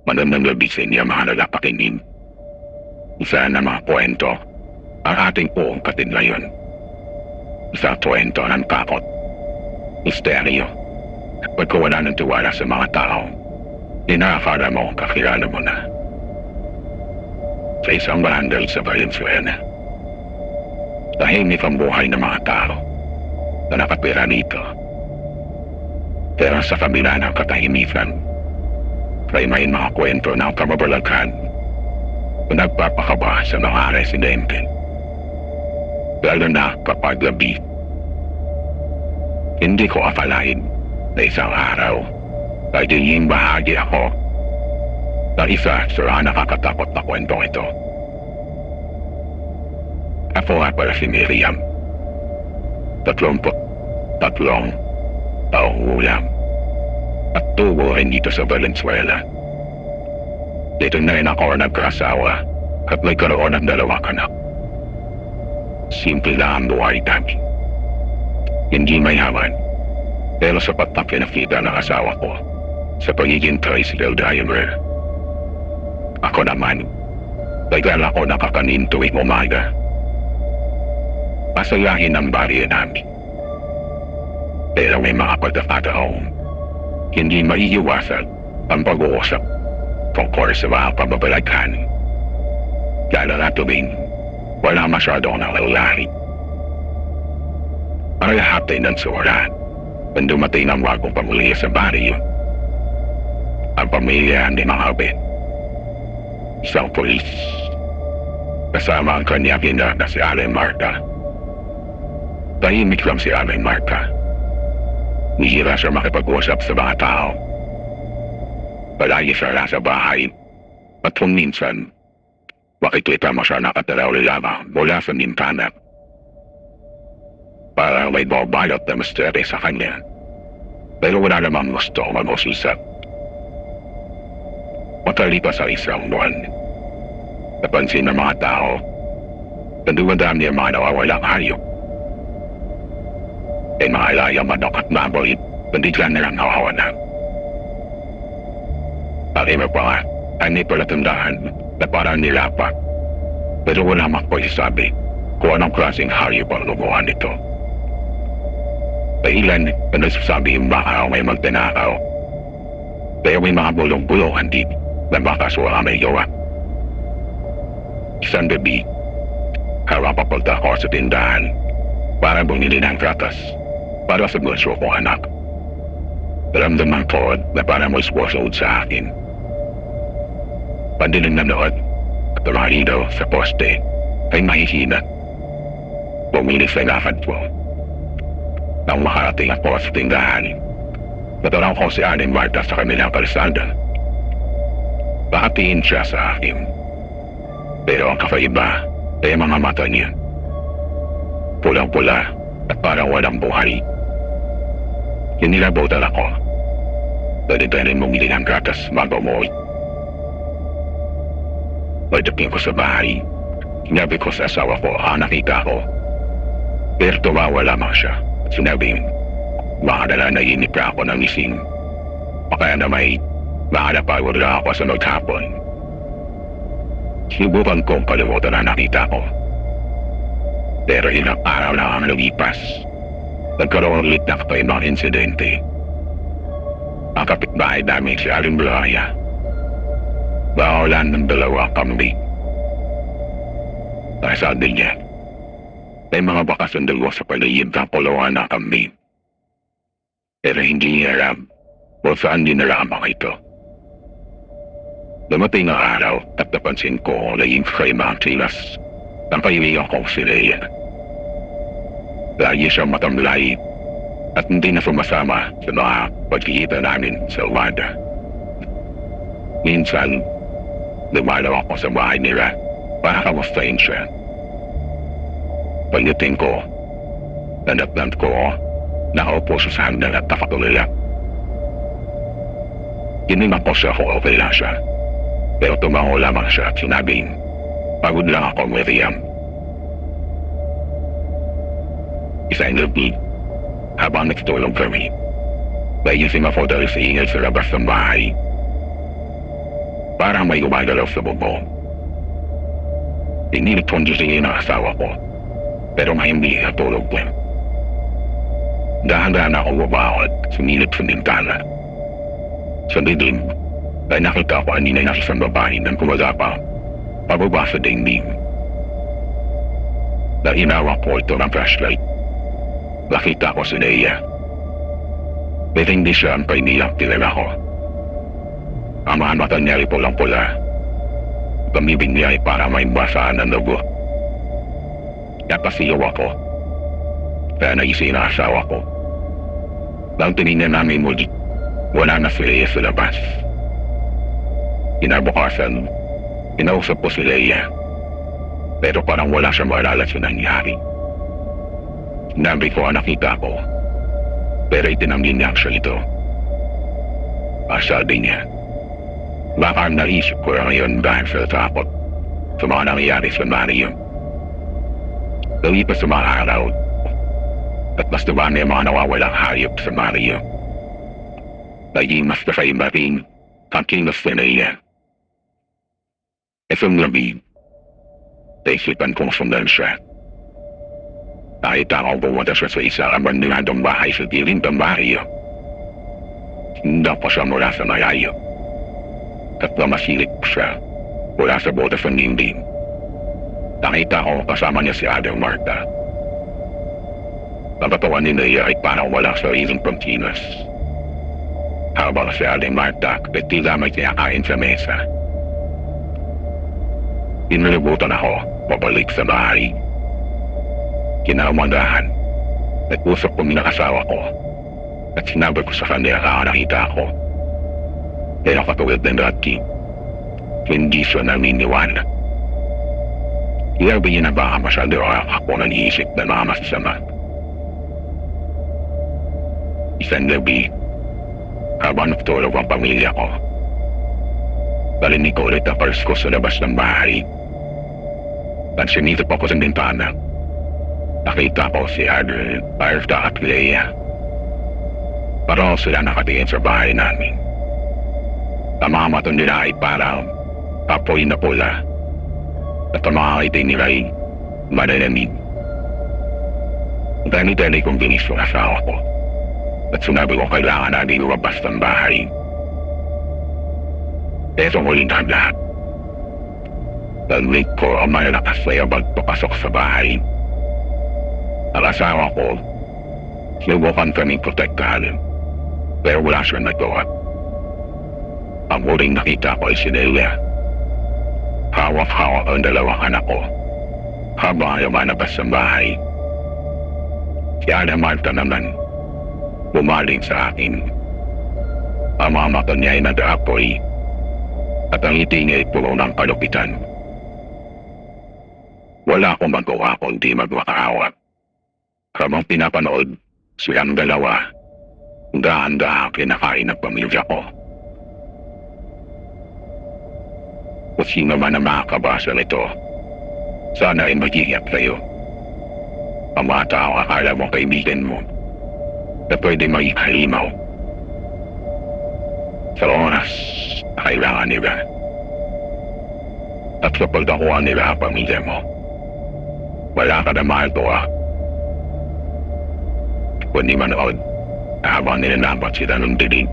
Magandang gabi sa inyo mga nagpapakinig. Isa na mga kwento ang ating buong katid ngayon. Sa kwento ng takot, misteryo, pagkawala ng tiwala sa mga tao, inakala mo kakilala mo na. Sa isang barangay sa Valenzuela, tahimik ang buhay ng mga tao na nakatira dito. Pero sa kabila ng katahimikan, ay may mga kwento ng kababalaghan na nagpapakaba sa mga residente. Lalo na kapag gabi. Hindi ko akalain na isang araw ay diging bahagi ako ng isa sa nakakatakot na kwentong ito. Ako nga pala si Miriam. 33 taong gulang. At tubo rin dito sa Valenzuela. Dito na rin ako nagkasawa at may karoon ng 2 anak. Simple lang ang buhay namin. Hindi mayaman, pero sapat na pinakita ng asawa ko sa pagiging tricycle driver. Ako naman, tagal ako nakakanin tuwing umaga. Masayahin ang barya namin. Pero may mga pagkakataong hindi maiiwasan ang pag-uusap tungkol sa mga pababalaghan. Lalo na tuwing wala masyadong nangyayari. Marahapin ng surat nang dumating ang bagong pamilya sa baryo. Ang pamilya ni mga Ben. Isang pulis. Kasama ang kanyang ina na si Aling Marta. Tahimik lang si Aling Marta. Nihira siya makipag-usap sa mga tao. Palagi siya nasa bahay at kung minsan, makikita mo siya nakatalaw lamang mula sa bintana. Parang may babalot na misteri sa kanya. Pero wala namang gusto mag-usap. Matalipas sa isang buwan, napansin ng mga tao na dumadami ang mga nawawalang hayop. Ay mga ilayang manok at baboy, pandiglan nilang nawawalan. Pag iba pa nga, ay may palatandaan na parang nilapak. Pero wala magpagsasabi kung anong klaseng hayop ang lumuhan nito. Ilan na nagsasabi yung baka may magtinakaw. Kaya may mga bulong-bulungan din na baka suwang may gawa. Isang gabi, harap papunta ako sa tindahan para bumili ng gatas para sa bunso kong anak. Ramdaman ko na parang may sumusod sa akin. Pandilim na noon at tumahalidaw sa poste ay mahihina. Bumili sa lakad ko. Nang makarating ako sa tindahan, natanaw ko si Aling Marta sa kanilang kalsada. Nakatingin siya sa akin. Pero ang kakaiba ay mga mata niya. Pulang-pula at parang walang buhay. Hinilabutan ako. Dali-dali bumili ng gatas bago umuwi. Pagdating ko sa bahay, sinabi ko sa asawa ko ang nakita ko. Pero tumawa lamang siya. Sinabi, baka nalanayinip ka ako ng ising. O kaya na may baka napagod lang ako sa maghapon. Sinubukan kong kalimutan na nakita ko. Pero ilang araw lang ang lumipas. Nagkaroon ulit na kakaibang insidente. Ang kapitbahay namin si Aling Blaya. Bawalan ng 2 kambing. Nasabi niya, may mga bakas ng 2 sa paligid ng kulungan ng kambing. Pero hindi niya alam kung saan dinala ang mga ito. Dumating ang araw at napansin ko naging kakaiba ang silas ng kaibigan kong si Leia. Lagi siyang matamlay at hindi na sumasama sa mga pagkikita namin sa umaga. Minsan, dumalaw ako sa bahay nila para kamustahin siya. Pagdating ko, nanatnan ko, nakaupo sa hagdan at nakatulala. Ginimang ko siya kung okay lang siya. Pero tumango lamang siya at sinabing, pagod lang ako, Miriam. Isang gabi, habang nagtulog kami, nagising ako dahil sa ingay sa labas ng bahay. Parang may gumagalaw sa bubong. Inilit kong gisingin ang asawa ko, pero mahimbi sa tulog ko. Dahan-dahan ako bumawat, sumilip sa bintana. Sa dilim, ay nakita ko ang ninay na isang babae ng kumagapa, pababa sa dingding. Nahinawak ko ito ng flashlight. Nakita ko si Leia. Pero hindi siya ang painiyak kilala ko. Ang mga mata niya ay pulang-pula. Pamibig niya ay para may basaan ng dugo. Napasiyaw ako. Kaya naisip na asawa ko. Nang tinignan namin muli, wala na si Leia sa labas. Kinabukasan, inausap ko si Leia. Pero parang wala siyang maalala sa nangyari. Sinabi ko ang nakita ko. Pero itinanggi niya siya ito. Sabi niya, baka naisip ko lang yun dahil sa takot sa mga nangyayari sa Mario. Lumipas sa mga araw at mas dumami ang mga nawawalang hayop sa Mario. Naging mas kasaibating ang kilos na niya. Isang gabi, naisipan kong sundan siya. Kahit ako pumunta siya sa isang abandonadong bahay sa piling ng Mario. Hindi pa siya mula sa malayo. At namasilip siya mula sa butas ng dingding. Nakita ko kasama niya si Ate Marta. Ang katawan ni Leia ay parang walang sariling pagkilos. Habang si Ate Marta ay tila may kinakain sa mesa. Inilibutan ako pabalik sa bahay. Kinaumagahan, nag-usap ko ng asawa ko at sinabi ko sa kanya na nakita ko. Pero katulad ng dati, hindi siya naniniwala. Iabi niya na baka masyado ako nag-iisip na mga masasama. Isang gabi, habang nagtulog ang pamilya ko, balinig ko ulit ang pars ko sa labas ng bahay. At sinitip ako sa bintana. Nakita ko si Adrian, Marta at Leia. Parang sila nakatingin sa bahay namin. Ang mga mata nila ay parang apoy na pula. At ang mga ngiti nila ay malalamig. Dali-dali kong binis yung asawa ko. At sinabi ko kailangan natin lumabas ng bahay. Pero muling ang lahat. Naglik ko ang malalakas na yabag papasok sa bahay. Ang asawa ko, sinubukan kaming protektahan, pero wala siyang nagawa. Ang huling nakita ko ay si Leia. Hawak-hawak ang dalawang anak ko, habang ayaw manabas sa bahay. Si Ana Marta naman, bumaling sa akin. Ang mga mata niya ay nag-aapoy, at ang ngiti niya ay puno ng kalupitan. Wala akong magawa kundi magmakaawa. Habang pinapanood, silang dalawa, dahan-dahan kinakain ng pamilya ko. Kung sino man ang makakabasa nito, sana ay mag-iyak sa'yo. Ang mga tao akala mong kaibigan mo na pwede mag-halimaw. Sa oras, kailangan nila. At sa pagdakuha nila ang pamilya mo, wala ka na magawa. Kundi manood habang nilalabas sila ng dilig.